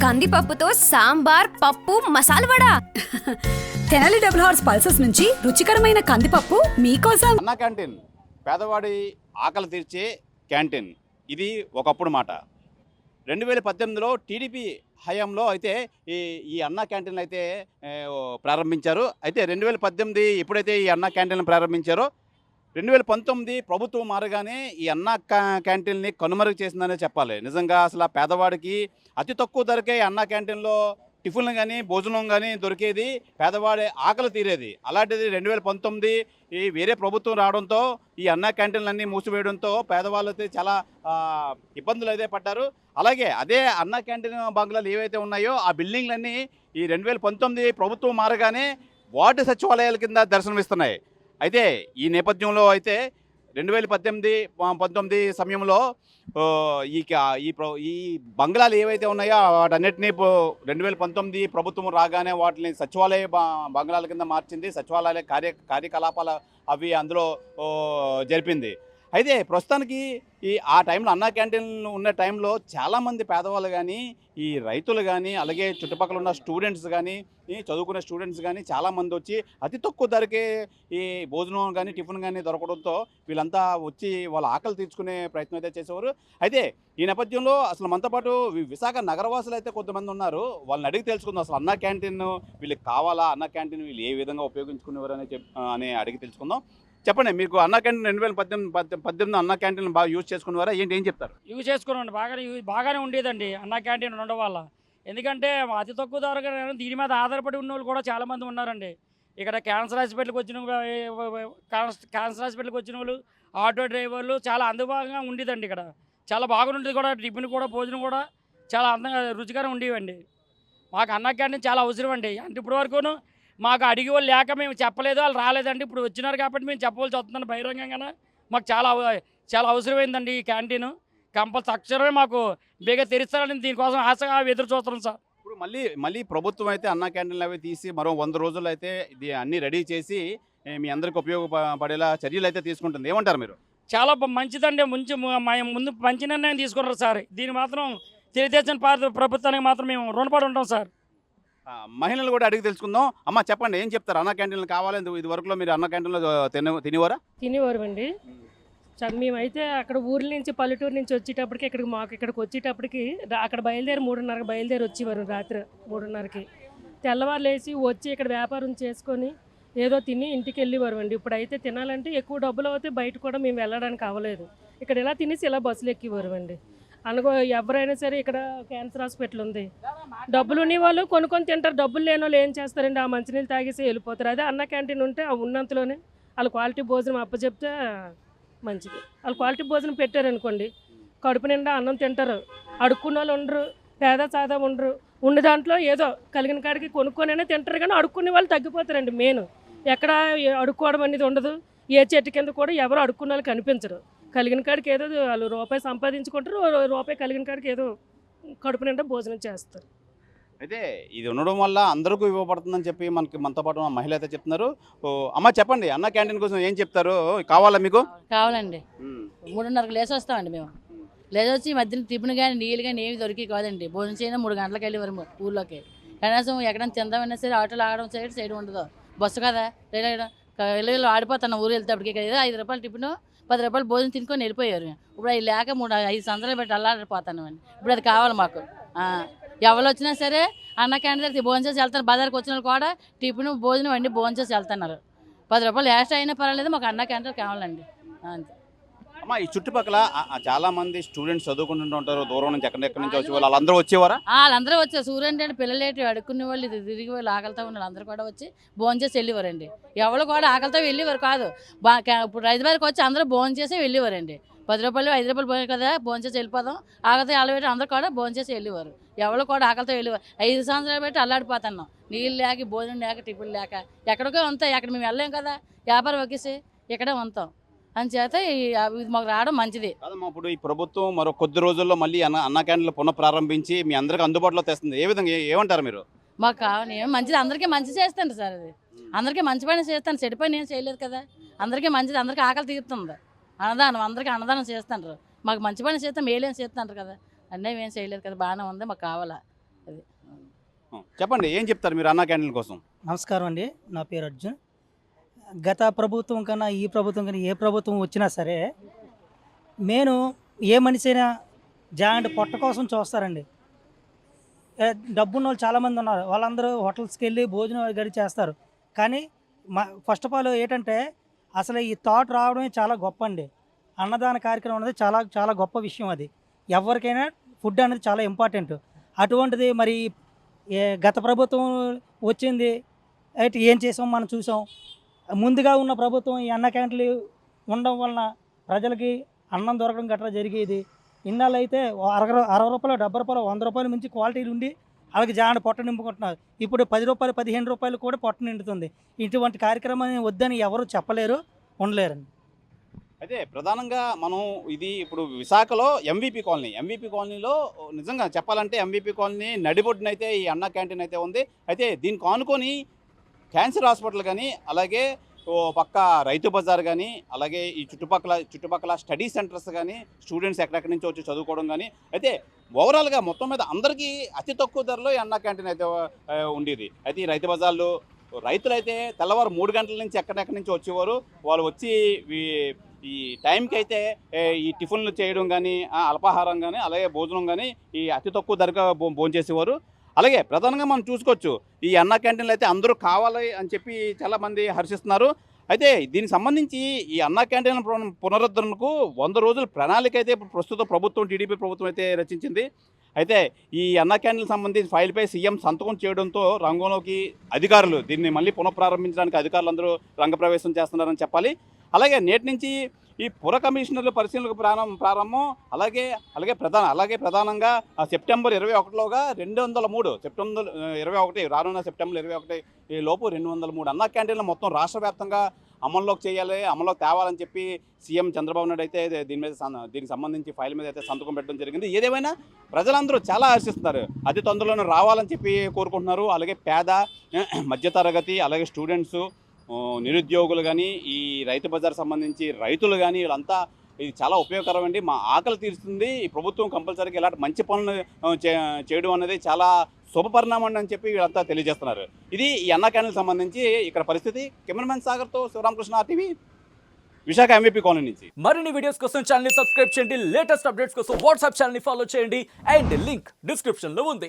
కందిపప్పుతో సాంబార్ పప్పు masala vada. Tenali double horse pulses నుంచి రుచికరమైన కందిపప్పు మీకోసం. అన్నా క్యాంటీన్ పేదవాడి ఆకలి తీర్చే క్యాంటీన్. ఇది ఒకప్పుడు మాట. 2018లో టీడీపీ హయాంలో అయితే ఈ అన్నా క్యాంటీన్లు అయితే ప్రారంభించారు. అయితే 2018 ఎప్పుడైతే ఈ అన్నా క్యాంటీన్లు ప్రారంభించారో 2019 ప్రభుత్వం మారగానే ఈ అన్నా క్యాంటీన్ని కనుమరుగు చేసిందనే చెప్పాలి. నిజంగా అసలు ఆ పేదవాడికి అతి తక్కువ ధరకే అన్నా క్యాంటీన్లో టిఫిన్లు కానీ భోజనం కానీ దొరికేది, పేదవాడి ఆకలి తీరేది. అలాంటిది 2019 ఈ వేరే ప్రభుత్వం రావడంతో ఈ అన్నా క్యాంటీన్లన్నీ మూసివేయడంతో పేదవాళ్ళు అయితే చాలా ఇబ్బందులు అయితే పడ్డారు. అలాగే అదే అన్నా క్యాంటీన్ బంగ్లాలు ఏవైతే ఉన్నాయో ఆ బిల్డింగ్లన్నీ ఈ 2019 ప్రభుత్వం మారగానే వార్డు సచివాలయాల కింద దర్శనమిస్తున్నాయి. అయితే ఈ నేపథ్యంలో అయితే 2018-19 సమయంలో ఈ బంగ్లాలు ఏవైతే ఉన్నాయో వాటన్నిటినీ 2019 ప్రభుత్వం రాగానే వాటిని సచివాలయ బంగ్లాల కింద మార్చింది. సచివాలయ కార్యకలాపాలు అవి అందులో జరిపింది. అయితే ప్రస్తుతానికి ఆ టైంలో అన్నా క్యాంటీన్లు ఉన్న టైంలో చాలామంది పేదవాళ్ళు కానీ, ఈ రైతులు కానీ, అలాగే చుట్టుపక్కల ఉన్న స్టూడెంట్స్ కానీ, చదువుకునే స్టూడెంట్స్ కానీ చాలామంది వచ్చి అతి తక్కువ ధరకే ఈ భోజనం కానీ టిఫిన్ కానీ దొరకడంతో వీళ్ళంతా వచ్చి వాళ్ళ ఆకలి తీర్చుకునే ప్రయత్నం అయితే చేసేవారు. అయితే ఈ నేపథ్యంలో అసలు మనతో పాటు విశాఖ నగరవాసులు అయితే కొంతమంది ఉన్నారు. వాళ్ళని అడిగి తెలుసుకుందాం అసలు అన్నా క్యాంటీన్ వీళ్ళకి కావాలా, అన్నా క్యాంటీన్ వీళ్ళు ఏ విధంగా ఉపయోగించుకునేవారు అని అడిగి తెలుసుకుందాం. చెప్పండి, మీకు అన్నా క్యాంటీన్ 2018 అన్నా క్యాంటీన్ బాగా యూజ్ చేసుకునేవారా? ఏం చెప్తారు? యూజ్ చేసుకున్నాండి, బాగానే ఉండేదండి అన్నా క్యాంటీన్ ఉండడం వల్ల. ఎందుకంటే అతి తక్కువ ధరగా దీని మీద ఆధారపడి ఉన్న వాళ్ళు కూడా చాలామంది ఉన్నారండి. ఇక్కడ క్యాన్సర్ హాస్పిటల్కి వచ్చిన వాళ్ళు, ఆటో డ్రైవర్లు చాలా అందుబాటుగా ఉండేదండి. ఇక్కడ చాలా బాగుండేది కూడా, టిఫిన్ కూడా భోజనం కూడా చాలా అందంగా రుచికరంగా ఉండేవండి. మాకు అన్నా క్యాంటీన్ చాలా అవసరం అండి. అంటే ఇప్పటి వరకును మాకు అడిగి వాళ్ళు లేక మేము చెప్పలేదు, వాళ్ళు రాలేదండి. ఇప్పుడు వచ్చినారు కాబట్టి మేము చెప్పవలసి వస్తుందండి బహిరంగంగా. మాకు చాలా అవసరమైందండి ఈ క్యాంటీన్. తక్షణమే మాకు బేగా తెరుస్తారని దీనికోసం ఆశగా ఎదురు చూస్తున్నాం సార్. ఇప్పుడు మళ్ళీ ప్రభుత్వం అయితే అన్నా క్యాంటీన్లు అవి తీసి మరో 100 రోజులు అయితే ఇది అన్నీ రెడీ చేసి మీ అందరికి ఉపయోగపడేలా చర్యలు అయితే తీసుకుంటుంది. ఏమంటారు మీరు? చాలా మంచిదండి. ముందు మంచి నిర్ణయం తీసుకున్నారు సార్. దీన్ని మాత్రం తెలుగుదేశం ప్రభుత్వానికి మాత్రం మేము రుణపడి ఉంటాం సార్. మహిళలు కూడా అడిగి తెలుసుకుందాం. అమ్మ చెప్పండి, ఏం చెప్తారు? అన్నా క్యాంటీన్లు కావాలి, ఇది వరకులో మీరు అన్నా క్యాంటీన్లో తినేవారు అండి. మేమైతే అక్కడ ఊర్ల నుంచి పల్లెటూరు నుంచి వచ్చేటప్పటికి ఇక్కడికి వచ్చేటప్పటికి అక్కడ 3:30 బయలుదేరి వచ్చేవారు. రాత్రి 3:30కి తెల్లవారు లేచి వచ్చి ఇక్కడ వ్యాపారం చేసుకొని ఏదో తిని ఇంటికి వెళ్ళేవారు అండి. ఇప్పుడైతే తినాలంటే ఎక్కువ డబ్బులు అవుతే బయట కూడా మేము వెళ్ళడానికి అవ్వలేదు. ఇక్కడ ఇలా తినేసి ఇలా బస్సులు ఎక్కేవారు అండి. ఎవరైనా సరే ఇక్కడ క్యాన్సర్ హాస్పిటల్ ఉంది, డబ్బులు ఉన్న వాళ్ళు కొనుక్కొని తింటారు, డబ్బులు లేని వాళ్ళు ఏం చేస్తారండి, ఆ మంచినీళ్ళు తాగేసి వెళ్ళిపోతారు. అదే అన్న క్యాంటీన్ ఉంటే ఆ ఉన్నంతలోనే వాళ్ళు క్వాలిటీ భోజనం అప్పచెప్తే మంచిది. వాళ్ళు క్వాలిటీ భోజనం పెట్టారనుకోండి, కడుపు నిండా అన్నం తింటారు. అడుక్కున్న వాళ్ళు ఉండరు, పేద సాదా ఉండరు. ఉన్న దాంట్లో ఏదో కలిగిన కాడికి కొనుక్కొనైనా తింటారు, కానీ అడుక్కునే వాళ్ళు తగ్గిపోతారండి. మెయిన్ ఎక్కడ అడుక్కోవడం అనేది ఉండదు. ఏ చెట్టు కింద కూడా ఎవరు అడుక్కున్న వాళ్ళు కనిపించరు. కలిగిన కాడికి ఏదో వాళ్ళు రూపాయి సంపాదించుకుంటారు, రూపాయి కలిగిన కాడికి ఏదో కడుపు నిండా భోజనం చేస్తారు. అయితే ఇది ఉండడం వల్ల అందరికీ ఇవ్వబడుతుందని చెప్పి మనతో పాటు మహిళ అయితే చెప్తున్నారు. అమ్మ చెప్పండి, అన్న క్యాంటీన్ కోసం ఏం చెప్తారు? కావాలా మీకు? కావాలండి. 3:30కి లేచి వస్తామండి మేము. లేచి వచ్చి మధ్యన టిఫిన్ కానీ నీళ్ళు కానీ ఏమి దొరికి కాదండి. భోజనం చేయడం 3 గంటలకు వెళ్ళేవారు ఊళ్ళోకి. కనీసం ఎక్కడైనా తిందామన్నా సరే ఆటోలు ఆగడం సైడ్ ఉండదు. బస్సు కదా ఇళ్ళు ఆడిపోతాను ఊరు వెళ్తేప్పటికి. ఏదో 5 రూపాయలు టిఫిన్ 10 రూపాయలు భోజనం తినుకొని వెళ్ళిపోయారు. ఇప్పుడు అవి లేక 5 సంవత్సరాలు పెట్టి అల్లాడిపోతాను అండి. ఇప్పుడు అది కావాలి మాకు. ఎవరు వచ్చినా సరే అన్న క్యాంటీన్ భోజనం చేసి వెళ్తారు. బజార్కి వచ్చిన వాళ్ళు కూడా టిఫిన్ భోజనం అన్నీ భోజనం చేసి వెళ్తున్నారు. 10 రూపాయలు ఎక్స్ట్రా అయినా పర్వాలేదు, మాకు అన్న క్యాంటీన్ కావాలండి అంతే. అమ్మ, ఈ చుట్టుపక్కల చాలా మంది స్టూడెంట్స్ చదువుకుంటూ ఉంటారు, దూరం నుంచి ఎక్కడి నుంచి వచ్చే వాళ్ళు వాళ్ళందరూ వచ్చేవారా? వాళ్ళందరూ వచ్చారు. సూర్యుడు అంటే పిల్లలేటి అడుక్కునే వాళ్ళు, ఇది తిరిగి వాళ్ళు ఆకలితో ఉన్న అందరూ కూడా వచ్చి భోజనం చేసి వెళ్ళేవారండి. ఎవరు కూడా ఆకలితో వెళ్ళేవారు కాదు. ఇప్పుడు హైదరాబాద్కి వచ్చి అందరూ భోజనం చేసి వెళ్ళేవారండి. 10 రూపాయలు 5 రూపాయలు పోయి కదా భోజనం చేసి వెళ్ళిపోదాం, ఆకలితో వెళ్ళబెట్టి అందరూ కూడా భోజనం చేసి వెళ్ళేవారు. ఎవరు కూడా ఆకలితో వెళ్ళేవారు. 5 సంవత్సరాలు పెట్టి అల్లాడిపోతున్నాం. నీళ్ళు లేక, భోజనం లేక, టిఫిన్ లేక ఎక్కడికో ఉంటాయి. అక్కడ మేము వెళ్ళాం కదా, వ్యాపారం ఒకేసి ఇక్కడే ఉంటాం. అందుచేత ఇది మాకు రావడం మంచిది. ఇప్పుడు ఈ ప్రభుత్వం మరో కొద్ది రోజుల్లో మళ్ళీ అన్నా క్యాంటీన్లు పునఃప్రారంభించి మీ అందరికి అందుబాటులో తెస్తుంది. ఏ విధంగా ఏమంటారు మీరు? మాకు కావాలి మంచిది, అందరికీ మంచి చేస్తాను సార్. అది అందరికీ మంచి పని చేస్తాను, చెడు పని ఏం చేయలేదు కదా. అందరికీ మంచిది, అందరికీ ఆకలి తీరుతుంది. అన్నదానం అందరికీ అన్నదానం చేస్తుంటారు. మాకు మంచి పని చేస్తాం, మేలేం చేస్తుంటారు కదా. అన్నీ ఏం చేయలేదు కదా, బాగానే ఉంది, మాకు కావాలా. అది చెప్పండి, ఏం చెప్తారు మీరు అన్నా క్యాంటీన్ కోసం? నమస్కారం అండి, నా పేరు అర్జున్. గత ప్రభుత్వం కన్నా ఈ ప్రభుత్వం కన్నా ఏ ప్రభుత్వం వచ్చినా సరే నేను ఏ మనిషి అయినా జాయింట్ పొట్ట కోసం చూస్తారండి. డబ్బున్న వాళ్ళు చాలామంది ఉన్నారు, వాళ్ళందరూ హోటల్స్కి వెళ్ళి భోజనం గడి చేస్తారు. కానీ ఫస్ట్ ఆఫ్ ఆల్ ఏంటంటే అసలు ఈ థాట్ రావడమే చాలా గొప్ప అండి. అన్నదాన కార్యక్రమం అనేది చాలా చాలా గొప్ప విషయం. అది ఎవరికైనా ఫుడ్ అనేది చాలా ఇంపార్టెంట్. అటువంటిది మరి గత ప్రభుత్వం వచ్చింది అయితే ఏం చేసాం మనం చూసాం. ముందుగా ఉన్న ప్రభుత్వం ఈ అన్న క్యాంటీన్లు ఉండడం వలన ప్రజలకి అన్నం దొరకడం గట్రా జరిగేది. ఇన్నాళ్ళు అయితే 60 రూపాయలు 70 రూపాయలు 100 రూపాయల మించి క్వాలిటీలు ఉండి అలాగే జాన పొట్ట నింపుకుంటున్నారు. ఇప్పుడు 10 రూపాయలు 15 రూపాయలు కూడా పొట్ట నిండుతుంది. ఇటువంటి కార్యక్రమాన్ని వద్దని ఎవరు చెప్పలేరు, ఉండలేరండి. అయితే ప్రధానంగా మనం ఇది ఇప్పుడు విశాఖలో ఎంవిపి కాలనీలో నిజంగా చెప్పాలంటే ఎంవిపి కాలనీ నడిబొడ్డునైతే ఈ అన్నా క్యాంటీన్ అయితే ఉంది. అయితే దీనికి ఆనుకొని క్యాన్సర్ హాస్పిటల్ కానీ, అలాగే ఓ పక్క రైతు బజార్ కానీ, అలాగే ఈ చుట్టుపక్కల స్టడీ సెంటర్స్ కానీ, స్టూడెంట్స్ ఎక్కడెక్కడి నుంచి వచ్చి చదువుకోవడం కానీ, అయితే ఓవరాల్గా మొత్తం మీద అందరికీ అతి తక్కువ ధరలో ఈ అన్నా క్యాంటీన్ అయితే ఉండేది. అయితే ఈ రైతు బజార్లు రైతులైతే తెల్లవారు 3 గంటల నుంచి ఎక్కడెక్కడి నుంచి వచ్చేవారు. వాళ్ళు వచ్చి ఈ టైంకి అయితే ఈ టిఫిన్లు చేయడం కానీ, అల్పాహారం కానీ, అలాగే భోజనం కానీ ఈ అతి తక్కువ ధరగా భోంచేసేవారు. అలాగే ప్రధానంగా మనం చూసుకోవచ్చు, ఈ అన్నా క్యాంటీన్లు అయితే అందరూ కావాలి అని చెప్పి చాలామంది హర్షిస్తున్నారు. అయితే దీనికి సంబంధించి ఈ అన్నా క్యాంటీన్ పునరుద్ధరణకు 100 రోజుల ప్రణాళిక అయితే ప్రస్తుత ప్రభుత్వం టీడీపీ ప్రభుత్వం అయితే రచించింది. అయితే ఈ అన్నా క్యాంటీన్కి సంబంధించి ఫైల్పై సీఎం సంతకం చేయడంతో రంగంలోకి అధికారులు దీన్ని మళ్ళీ పునఃప్రారంభించడానికి అధికారులందరూ రంగప్రవేశం చేస్తున్నారని చెప్పాలి. అలాగే నేటి నుంచి ఈ పుర కమిషనర్ల పరిశీలనకు ప్రారంభం. అలాగే ప్రధానంగా సెప్టెంబర్ 21లోగా 203 సెప్టెంబర్ 21 రానున్న సెప్టెంబర్ 21 లోపు 203 అన్నా క్యాంటీన్లు మొత్తం రాష్ట్ర వ్యాప్తంగా అమల్లోకి తేవాలని చెప్పి సీఎం చంద్రబాబు నాయుడు అయితే దీనికి సంబంధించి ఫైల్ మీద అయితే సంతకం పెట్టడం జరిగింది. ఏదేమైనా ప్రజలందరూ చాలా హర్షిస్తున్నారు, అతి తొందరలోనే రావాలని చెప్పి కోరుకుంటున్నారు. అలాగే పేద మధ్యతరగతి, అలాగే స్టూడెంట్స్, నిరుద్యోగులు కానీ, ఈ రైతు బజార్ సంబంధించి రైతులు కానీ, వీళ్ళంతా ఇది చాలా ఉపయోగకరమండి. మా ఆకలి తీరుస్తుంది. ఈ ప్రభుత్వం కంపల్సరీగా ఇలాంటి మంచి పనులు చేయడం అనేది చాలా శుభపరిణామం అని చెప్పి వీళ్ళంతా తెలియజేస్తున్నారు. ఇది ఈ అన్నా క్యాంటీన్కి సంబంధించి ఇక్కడ పరిస్థితి. కెమెరామెన్ సాగర్తో Shivaramakrishna, RTV, Visakha MVP colony నుంచి. మరిన్ని వీడియోస్ కోసం ఛానల్ ని సబ్స్క్రైబ్ చేయండి, లేటెస్ట్ అప్డేట్స్ కోసం వాట్సాప్ ఛానల్ ని ఫాలో చేయండి, అండ్ లింక్ డిస్క్రిప్షన్ లో ఉంది.